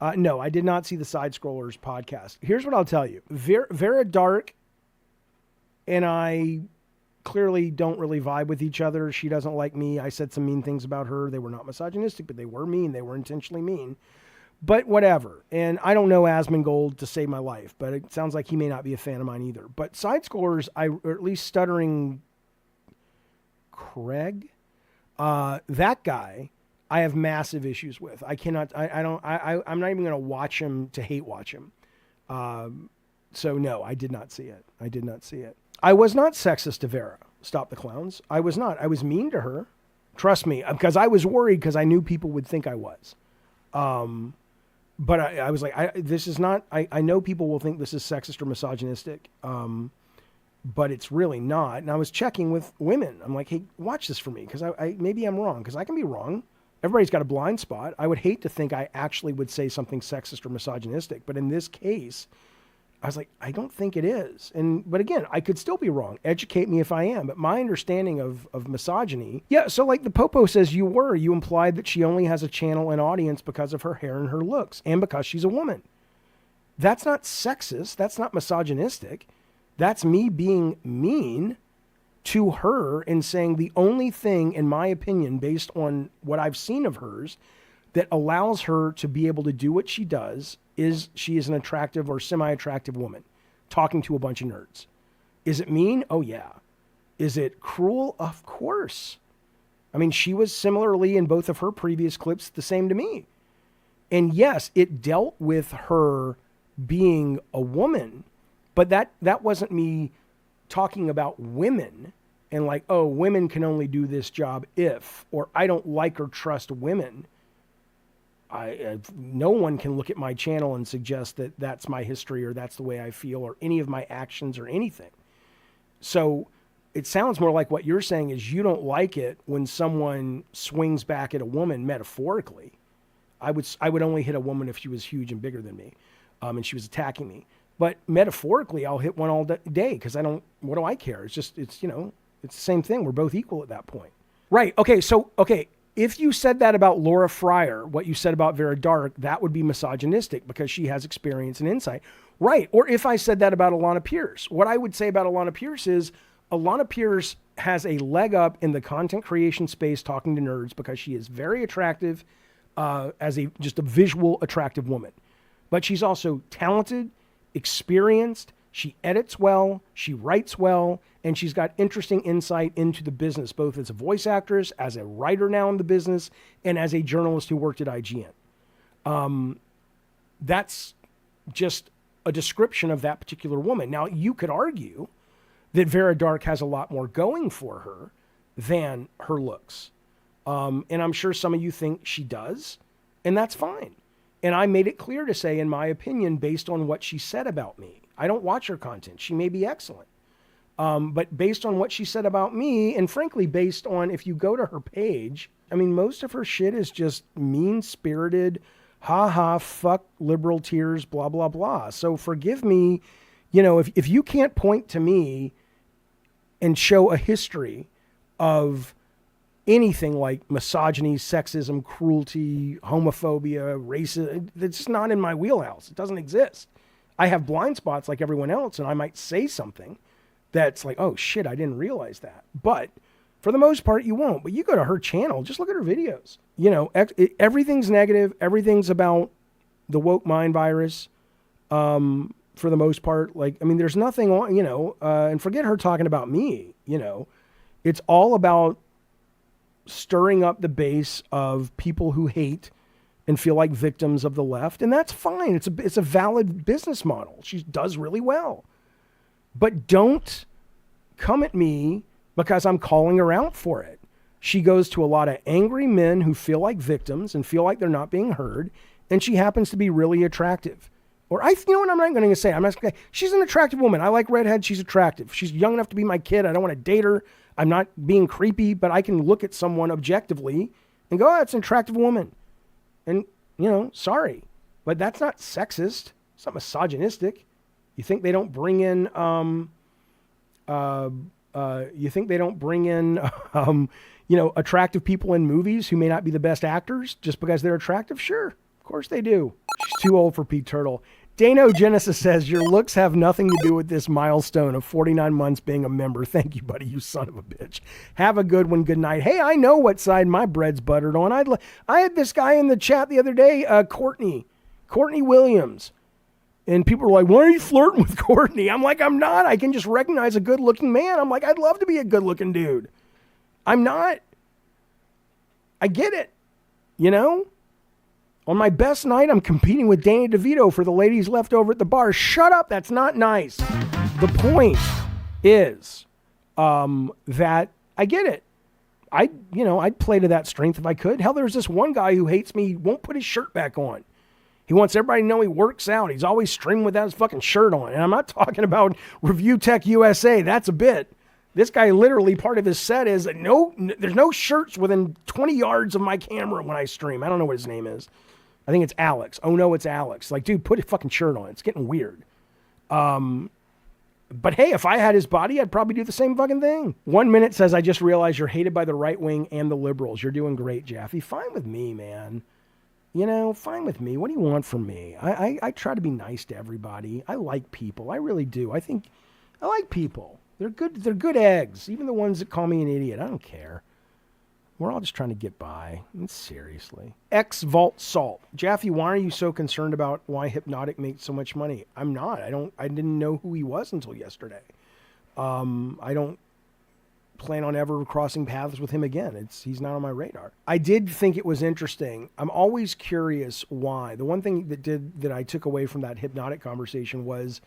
No, I did not see the Side Scrollers podcast. Here's what I'll tell you. Vera Dark and I clearly don't really vibe with each other. She doesn't like me. I said some mean things about her. They were not misogynistic, but they were mean. They were intentionally mean. But whatever. And I don't know Asmongold to save my life, but it sounds like he may not be a fan of mine either. But Side Scrollers, or at least Stuttering Craig, that guy, I have massive issues with. I cannot, I'm not even going to watch him to hate watch him. So no, I did not see it. I did not see it. I was not sexist to Vera. Stop the clowns. I was not. I was mean to her. Trust me, because I was worried because I knew people would think I was. But I was like, this is not, I know people will think this is sexist or misogynistic. But it's really not. And I was checking with women. I'm like, hey, watch this for me. Cause maybe I'm wrong. Cause I can be wrong. Everybody's got a blind spot. I would hate to think I actually would say something sexist or misogynistic, but in this case, I was like, I don't think it is. But again, I could still be wrong. Educate me if I am. But my understanding of misogyny, yeah. So like the Popo says, you implied that she only has a channel and audience because of her hair and her looks and because she's a woman. That's not sexist. That's not misogynistic. That's me being mean to her and saying the only thing, in my opinion, based on what I've seen of hers, that allows her to be able to do what she does is she is an attractive or semi-attractive woman talking to a bunch of nerds. Is it mean? Oh, yeah. Is it cruel? Of course. I mean, she was similarly in both of her previous clips the same to me. And yes, it dealt with her being a woman, but that wasn't me talking about women and like, oh, women can only do this job if, or I don't like or trust women. No one can look at my channel and suggest that that's my history or that's the way I feel or any of my actions or anything. So it sounds more like what you're saying is you don't like it when someone swings back at a woman metaphorically. I would only hit a woman if she was huge and bigger than me, and she was attacking me. But metaphorically, I'll hit one all day because what do I care? It's the same thing. We're both equal at that point. Right. Okay. So, if you said that about Laura Fryer, what you said about Vera Dark, that would be misogynistic because she has experience and insight. Right. Or if I said that about Alana Pierce, what I would say about Alana Pierce is Alana Pierce has a leg up in the content creation space talking to nerds because she is very attractive as just a visual attractive woman. But she's also talented, experienced, she edits well, she writes well, and she's got interesting insight into the business, both as a voice actress, as a writer now in the business, and as a journalist who worked at IGN. That's just a description of that particular woman. Now, you could argue that Vera Dark has a lot more going for her than her looks. And I'm sure some of you think she does, and that's fine. And I made it clear to say, in my opinion, based on what she said about me. I don't watch her content. She may be excellent. But based on what she said about me, and frankly, based on if you go to her page, I mean, most of her shit is just mean-spirited, ha-ha, fuck liberal tears, blah, blah, blah. So forgive me, if you can't point to me and show a history of anything like misogyny, sexism, cruelty, homophobia, racism, it's just not in my wheelhouse. It doesn't exist. I have blind spots like everyone else, and I might say something that's like, oh shit, I didn't realize that. But for the most part, you won't. But you go to her channel, just look at her videos. Everything's negative. Everything's about the woke mind virus. For the most part, there's nothing on, and forget her talking about me, it's all about stirring up the base of people who hate and feel like victims of the left. And that's fine. It's a valid business model. She does really well. But don't come at me because I'm calling her out for it. She goes to a lot of angry men who feel like victims and feel like they're not being heard. And she happens to be really attractive. Or what I'm not going to say. I'm not going to say, she's an attractive woman. I like redheads. She's attractive. She's young enough to be my kid. I don't want to date her. I'm not being creepy, but I can look at someone objectively and go, oh, that's an attractive woman. And, sorry, but that's not sexist. It's not misogynistic. You think they don't bring in, attractive people in movies who may not be the best actors just because they're attractive? Sure, of course they do. She's too old for Pete Turtle. Dano Genesis says, your looks have nothing to do with this milestone of 49 months being a member. Thank you, buddy, you son of a bitch. Have a good one. Good night. Hey, I know what side my bread's buttered on. I had this guy in the chat the other day, Courtney Williams. And people were like, why are you flirting with Courtney? I'm like, I'm not. I can just recognize a good-looking man. I'm like, I'd love to be a good-looking dude. I'm not. I get it. You know? On my best night, I'm competing with Danny DeVito for the ladies left over at the bar. Shut up. That's not nice. The point is that I get it. I'd play to that strength if I could. Hell, there's this one guy who hates me, won't put his shirt back on. He wants everybody to know he works out. He's always streaming without his fucking shirt on. And I'm not talking about Review Tech USA. That's a bit. This guy literally, part of his set is that there's no shirts within 20 yards of my camera when I stream. I don't know what his name is. I think it's Alex. Oh no, it's Alex. Like, dude, put a fucking shirt on. It's getting weird. But hey, if I had his body, I'd probably do the same fucking thing. 1 minute says, I just realized you're hated by the right wing and the liberals. You're doing great, Jaffe. Fine with me, man. Fine with me. What do you want from me? I try to be nice to everybody. I like people. I really do. I think I like people. They're good eggs. Even the ones that call me an idiot. I don't care. We're all just trying to get by. Seriously. X Vault Salt. Jaffe, why are you so concerned about why Hypnotic makes so much money? I'm not. I didn't know who he was until yesterday. I don't plan on ever crossing paths with him again. He's not on my radar. I did think it was interesting. I'm always curious why. The one thing that I took away from that Hypnotic conversation was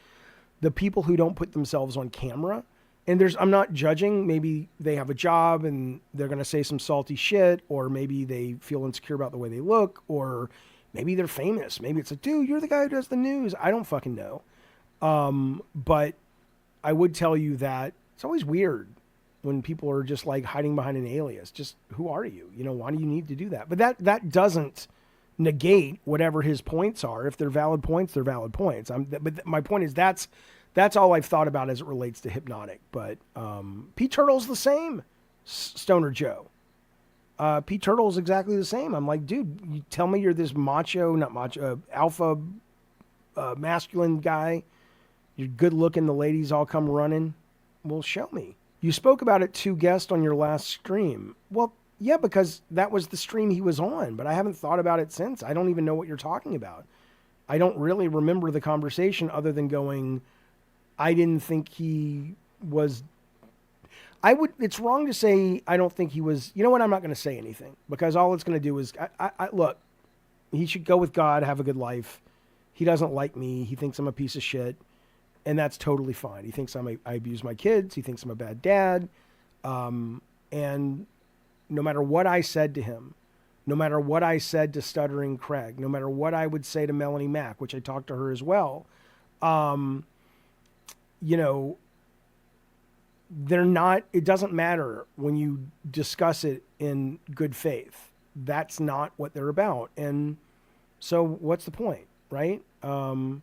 the people who don't put themselves on camera. And I'm not judging. Maybe they have a job and they're going to say some salty shit, or maybe they feel insecure about the way they look, or maybe they're famous. Maybe it's like, dude, you're the guy who does the news. I don't fucking know. But I would tell you that it's always weird when people are just like hiding behind an alias. Just who are you? Why do you need to do that? But that doesn't negate whatever his points are. If they're valid points, they're valid points. But my point is that's all I've thought about as it relates to Hypnotic. But Pete Turtle's the same, Stoner Joe. Pete Turtle's exactly the same. I'm like, dude, you tell me you're this alpha masculine guy. You're good looking. The ladies all come running. Well, show me. You spoke about it to guest on your last stream. Well, yeah, because that was the stream he was on, but I haven't thought about it since. I don't even know what you're talking about. I don't really remember the conversation other than going, I didn't think he was... It's wrong to say I don't think he was... You know what? I'm not going to say anything, because all it's going to do is... Look, he should go with God, have a good life. He doesn't like me. He thinks I'm a piece of shit. And that's totally fine. He thinks I abuse my kids. He thinks I'm a bad dad. And no matter what I said to him, no matter what I said to Stuttering Craig, no matter what I would say to Melanie Mack, which I talked to her as well, it doesn't matter when you discuss it in good faith. That's not what they're about. And so what's the point, right?